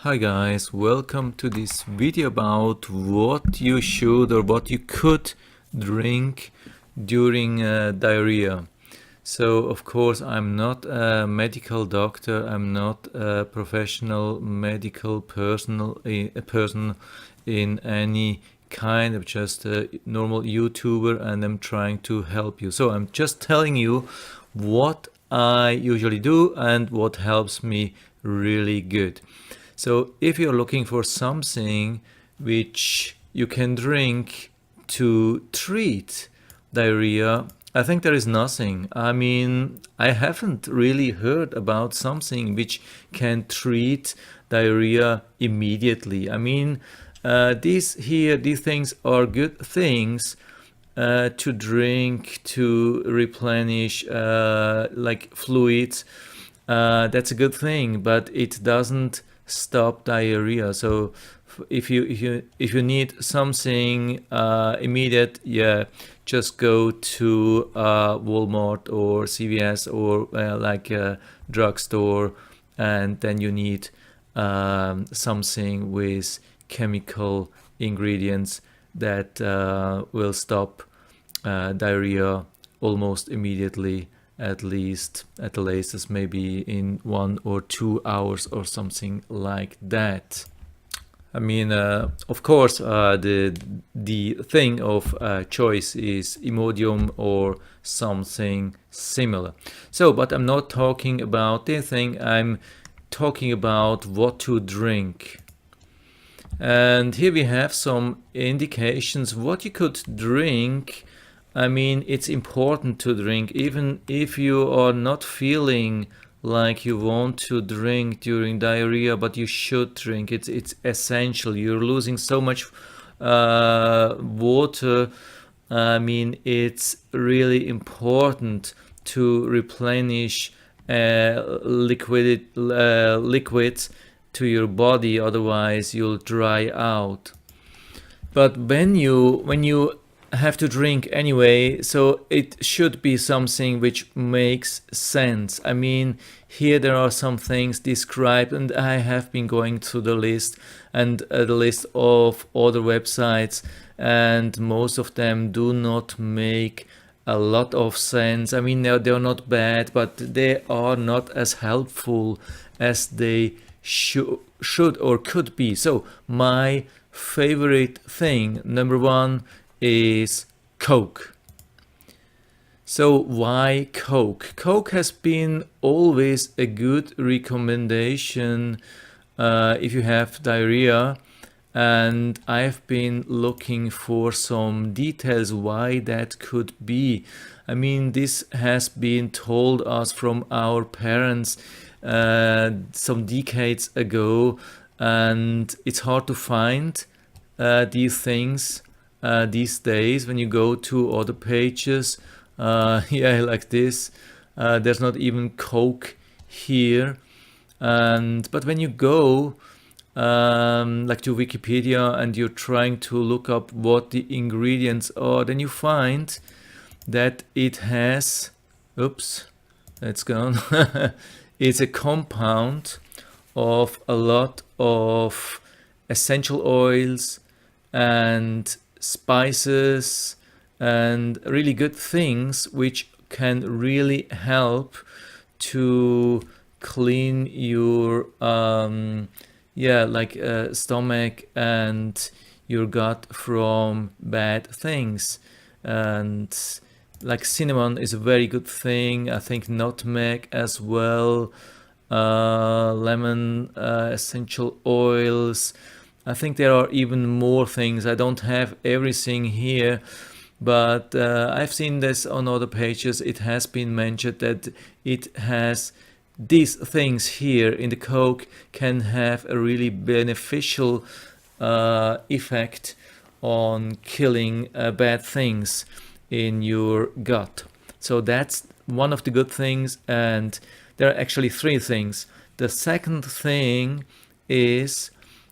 Hi guys, welcome to this video about what you should or what you could drink during diarrhea. So of course I'm not a medical doctor, I'm not a professional medical person in any kind of just a normal YouTuber, and I'm trying to help you. So I'm just telling you what I usually do and what helps me really good. So if you're looking for something which you can drink to treat diarrhea, I think there is nothing. I mean, I haven't really heard about something which can treat diarrhea immediately. I mean, these things are good things to drink to replenish like fluids. That's a good thing, but it doesn't stop diarrhea. So if you need something immediate, yeah, just go to Walmart or CVS or like a drugstore, and then you need something with chemical ingredients that will stop diarrhea almost immediately, at least at the latest maybe in 1 or 2 hours or something like that. I mean, of course, the thing of choice is Imodium or something similar. So, but I'm not talking about this thing. I'm talking about what to drink. And here we have some indications what you could drink. I mean, it's important to drink, even if you are not feeling like you want to drink during diarrhea, but you should drink. It's essential. You're losing so much water. I mean, it's really important to replenish liquids to your body, otherwise you'll dry out. But when you have to drink anyway, so it should be something which makes sense. I mean, here there are some things described, and I have been going through the list and the list of other websites, and most of them do not make a lot of sense. I mean, they're not bad, but they are not as helpful as they should or could be. So my favorite thing, number one, is Coke. So why Coke? Coke has been always a good recommendation if you have diarrhea, and I've been looking for some details why that could be. I mean, this has been told us from our parents some decades ago, and it's hard to find these things these days when you go to other pages. Yeah, like this. There's not even Coke here, and but when you go like to Wikipedia and you're trying to look up what the ingredients are, then you find that it has, oops, that's gone. It's a compound of a lot of essential oils and spices and really good things which can really help to clean your stomach and your gut from bad things. And like cinnamon is a very good thing. I think nutmeg as well, lemon, essential oils. I think there are even more things. I don't have everything here, but I've seen this on other pages. It has been mentioned that it has these things here in the Coke can have a really beneficial effect on killing bad things in your gut. So that's one of the good things, and there are actually three things. The second thing is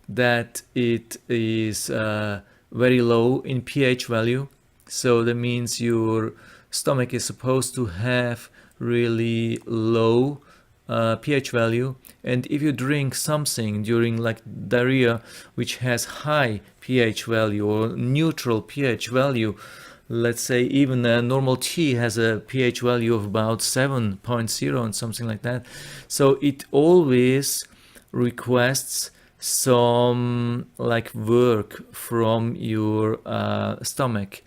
that it is very low in pH value. So that means your stomach is supposed to have really low pH value, and if you drink something during like diarrhea which has high pH value or neutral pH value, let's say even a normal tea has a pH value of about 7.0 and something like that, so it always requests some like work from your stomach.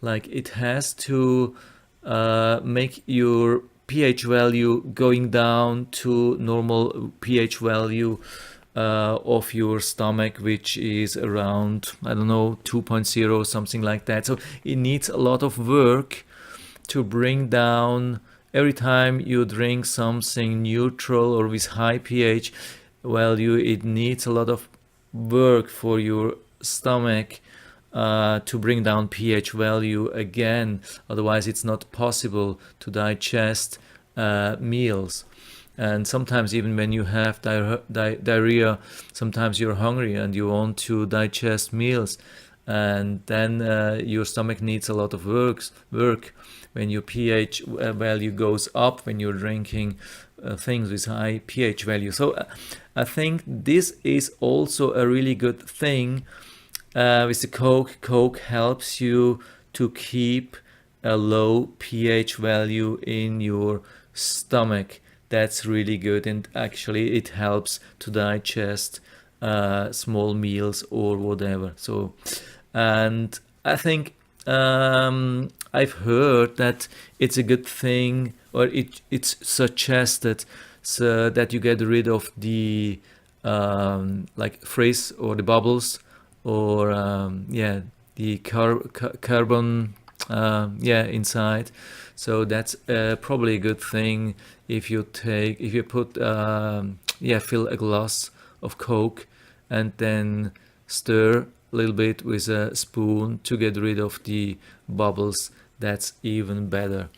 Like it has to make your pH value going down to normal pH value of your stomach, which is around, I don't know, 2.0, something like that. So it needs a lot of work to bring down every time you drink something neutral or with high pH value. It needs a lot of work for your stomach to bring down pH value again. Otherwise, it's not possible to digest meals. And sometimes even when you have diarrhea, sometimes you're hungry and you want to digest meals, and then your stomach needs a lot of work when your pH value goes up when you're drinking things with high pH value. So I think this is also a really good thing with the Coke. Coke helps you to keep a low pH value in your stomach. That's really good, and actually it helps to digest small meals or whatever. So, and I think I've heard that it's a good thing, or it's suggested, so that you get rid of the like frizz or the bubbles, or the carbon inside. So that's probably a good thing if you put fill a glass of Coke and then stir a little bit with a spoon to get rid of the bubbles. That's even better.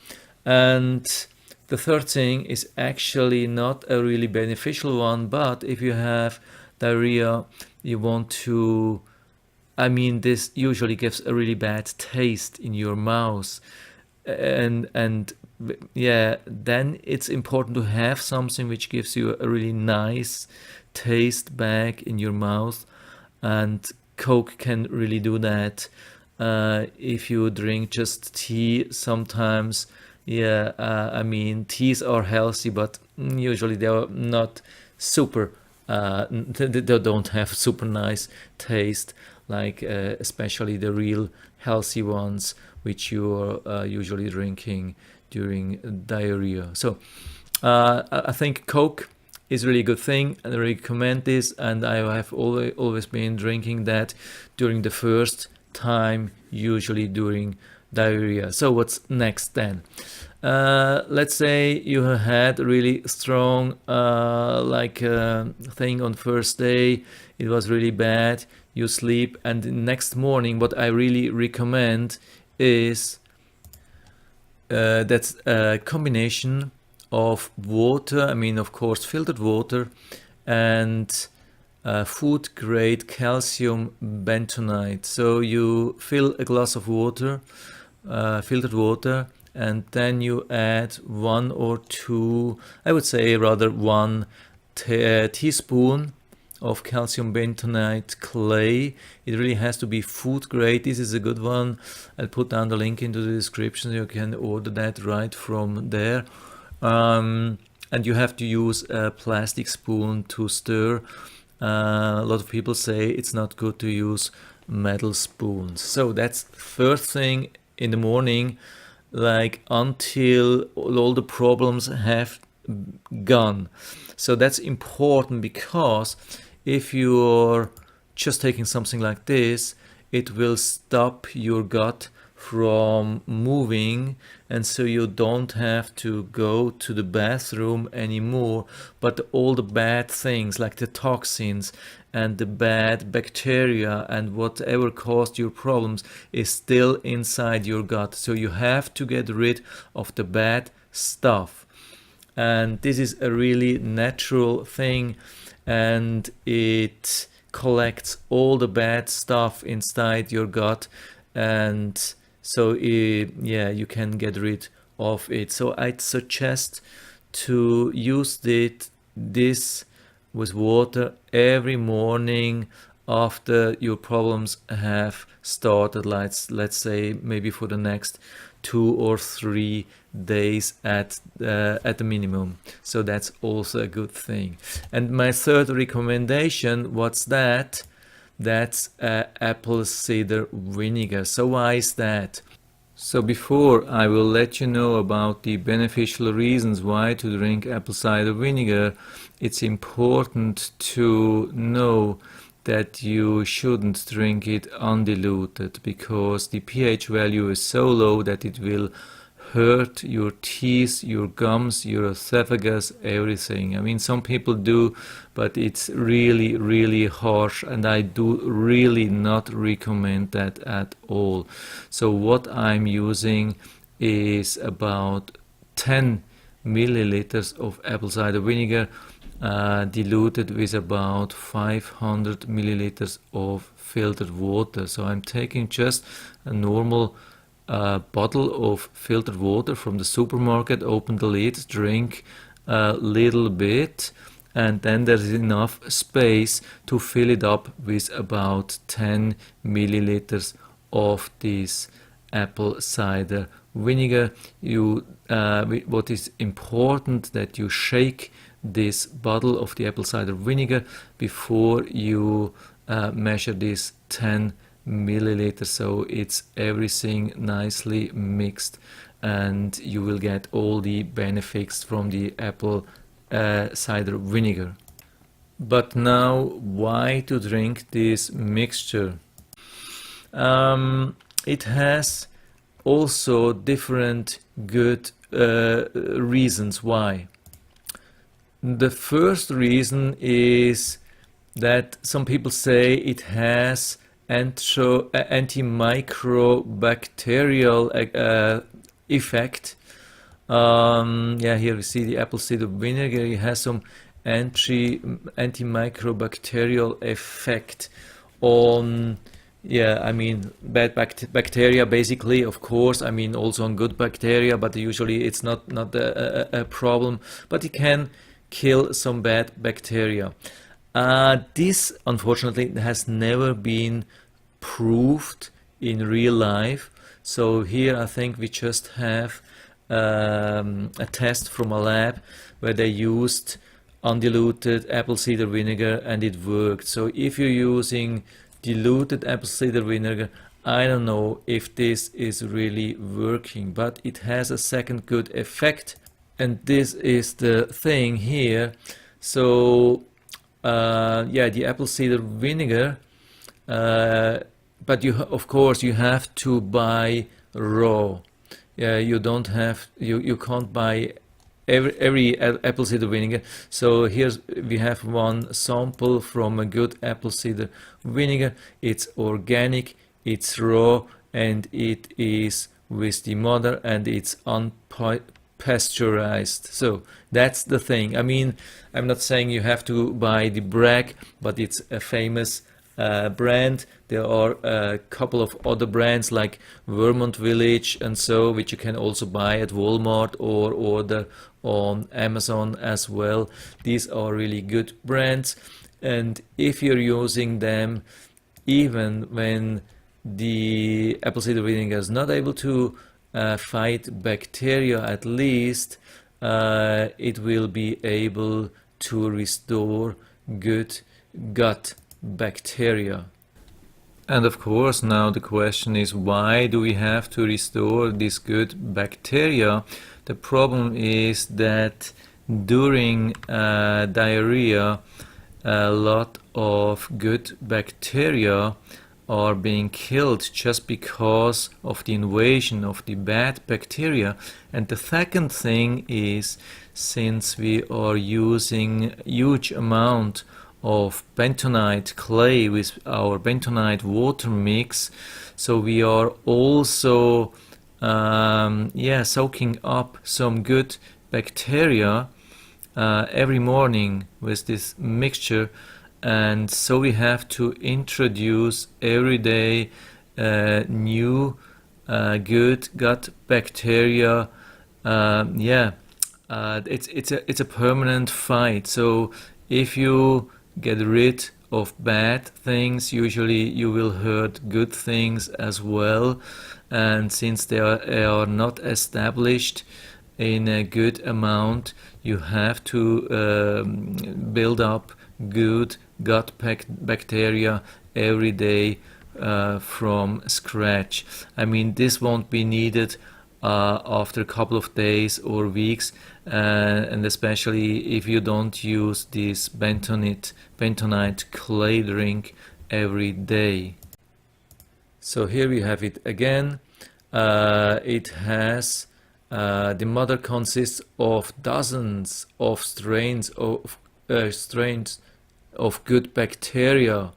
And the third thing is actually not a really beneficial one, but if you have diarrhea, you want to, I mean, this usually gives a really bad taste in your mouth, and then it's important to have something which gives you a really nice taste back in your mouth, and Coke can really do that. If you drink just tea sometimes, I mean, teas are healthy, but usually they are not super, they don't have super nice taste, like especially the real healthy ones which you are usually drinking during diarrhea. So I think Coke is really a good thing, and I recommend this, and I have always been drinking that during the first time, usually during diarrhea. So what's next then? Let's say you had a really strong thing on first day, it was really bad, you sleep, and the next morning what I really recommend is that's a combination of water, I mean of course filtered water, and food grade calcium bentonite. So you fill a glass of water, filtered water, and then you add 1 or 2, I would say rather 1 teaspoon of calcium bentonite clay. It really has to be food grade. This is a good one. I'll put down the link into the description. You can order that right from there. And you have to use a plastic spoon to stir. A lot of people say it's not good to use metal spoons. So that's first thing in the morning, like until all the problems have gone. So that's important, because if you're just taking something like this, it will stop your gut from moving, and so you don't have to go to the bathroom anymore, but all the bad things like the toxins and the bad bacteria and whatever caused your problems is still inside your gut. So you have to get rid of the bad stuff, and this is a really natural thing, and it collects all the bad stuff inside your gut, and so you can get rid of it. So I'd suggest to use this with water every morning after your problems have started. Let's say maybe for the next 2 or 3 days at the minimum. So that's also a good thing. And my third recommendation, what's that? That's apple cider vinegar. So why is that? So before I will let you know about the beneficial reasons why to drink apple cider vinegar, it's important to know that you shouldn't drink it undiluted, because the pH value is so low that it will hurt your teeth, your gums, your esophagus, everything. I mean, some people do, but it's really, really harsh, and I do really not recommend that at all. So what I'm using is about 10 milliliters of apple cider vinegar diluted with about 500 milliliters of filtered water. So I'm taking just a normal bottle of filtered water from the supermarket, open the lid, drink a little bit, and then there's enough space to fill it up with about 10 milliliters of this apple cider vinegar. What is important, that you shake this bottle of the apple cider vinegar before you measure this 10 milliliters, so it's everything nicely mixed, and you will get all the benefits from the apple cider vinegar. But now, why to drink this mixture? It has also different good reasons why. The first reason is that some people say it has antimicrobacterial effect. Here we see the apple cider vinegar. It has some antimicrobacterial effect on, I mean, bad bacteria basically, of course. I mean, also on good bacteria, but usually it's not a problem. But it can kill some bad bacteria. This, unfortunately, has never been proved in real life. So here I think we just have a test from a lab where they used undiluted apple cider vinegar and it worked. So if you're using diluted apple cider vinegar, I don't know if this is really working, but it has a second good effect, and this is the thing here. So the apple cider vinegar, but of course you have to buy raw. You can't buy every apple cider vinegar. So here's we have one sample from a good apple cider vinegar. It's organic, it's raw, and it is with the mother, and it's unpasteurized. So that's the thing. I mean, I'm not saying you have to buy the Bragg, but it's a famous brand. There are a couple of other brands like Vermont Village and so, which you can also buy at Walmart or order on Amazon as well. These are really good brands, and if you're using them even when the apple cider vinegar is not able to fight bacteria, at least it will be able to restore good gut bacteria. And of course, now the question is, why do we have to restore this good bacteria? The problem is that during diarrhea, a lot of good bacteria are being killed just because of the invasion of the bad bacteria. And the second thing is, since we are using huge amount of bentonite clay with our bentonite water mix, so we are also soaking up some good bacteria every morning with this mixture, and so we have to introduce every day new good gut bacteria it's a permanent fight. So if you get rid of bad things, usually you will hurt good things as well. And since they are not established in a good amount, you have to build up good gut bacteria every day from scratch. I mean, this won't be needed after a couple of days or weeks, and especially if you don't use this bentonite clay drink every day. So here we have it again. It has the mother consists of dozens of strains of good bacteria,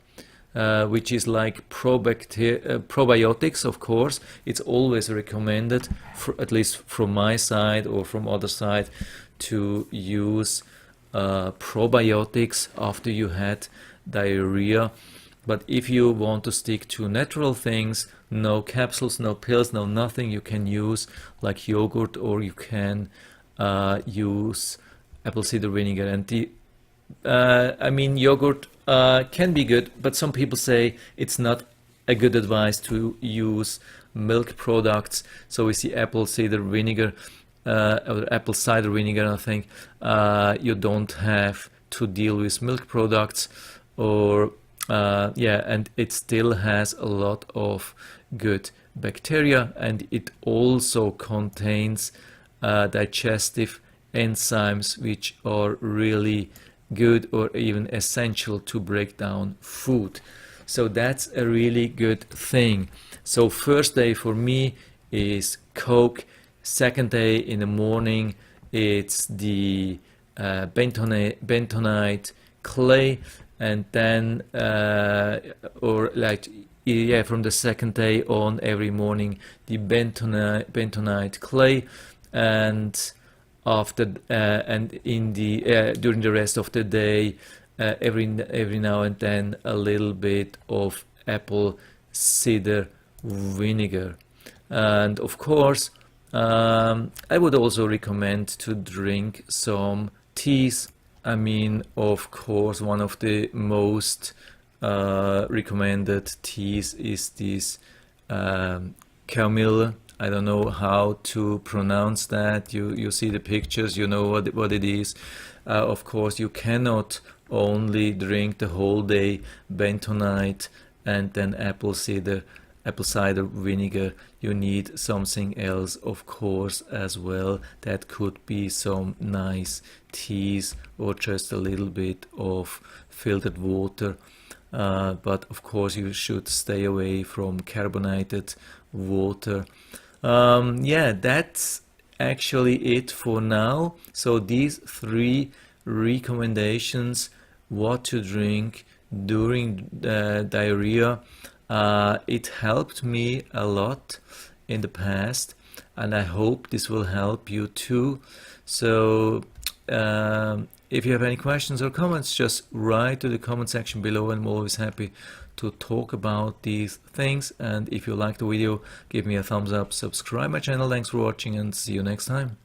which is like probiotics. Of course, it's always recommended, at least from my side or from other side, to use probiotics after you had diarrhea. But if you want to stick to natural things, no capsules, no pills, no nothing, you can use like yogurt, or you can use apple cider vinegar. And I mean, yogurt can be good, but some people say it's not a good advice to use milk products. So we see apple cider vinegar, or apple cider vinegar, I think. You don't have to deal with milk products, or yeah, and it still has a lot of good bacteria, and it also contains digestive enzymes, which are really good or even essential to break down food. So that's a really good thing. So first day for me is Coke. Second day in the morning, it's the bentonite clay. And then, or like, yeah, from the second day on, every morning, the bentonite clay, and after and in the during the rest of the day, every now and then, a little bit of apple cider vinegar. And of course, I would also recommend to drink some teas. I mean, of course, one of the most recommended teas is this chamomile. I don't know how to pronounce that. You see the pictures, you know what it is. Of course, you cannot only drink the whole day bentonite and then apple cider vinegar. You need something else, of course, as well. That could be some nice teas or just a little bit of filtered water. But of course, you should stay away from carbonated water. Yeah, that's actually it for now. So these 3 recommendations, what to drink during diarrhea. It helped me a lot in the past, and I hope this will help you too. So if you have any questions or comments, just write to the comment section below. I'm always happy to talk about these things. And if you like the video, give me a thumbs up, subscribe my channel. Thanks for watching, and see you next time.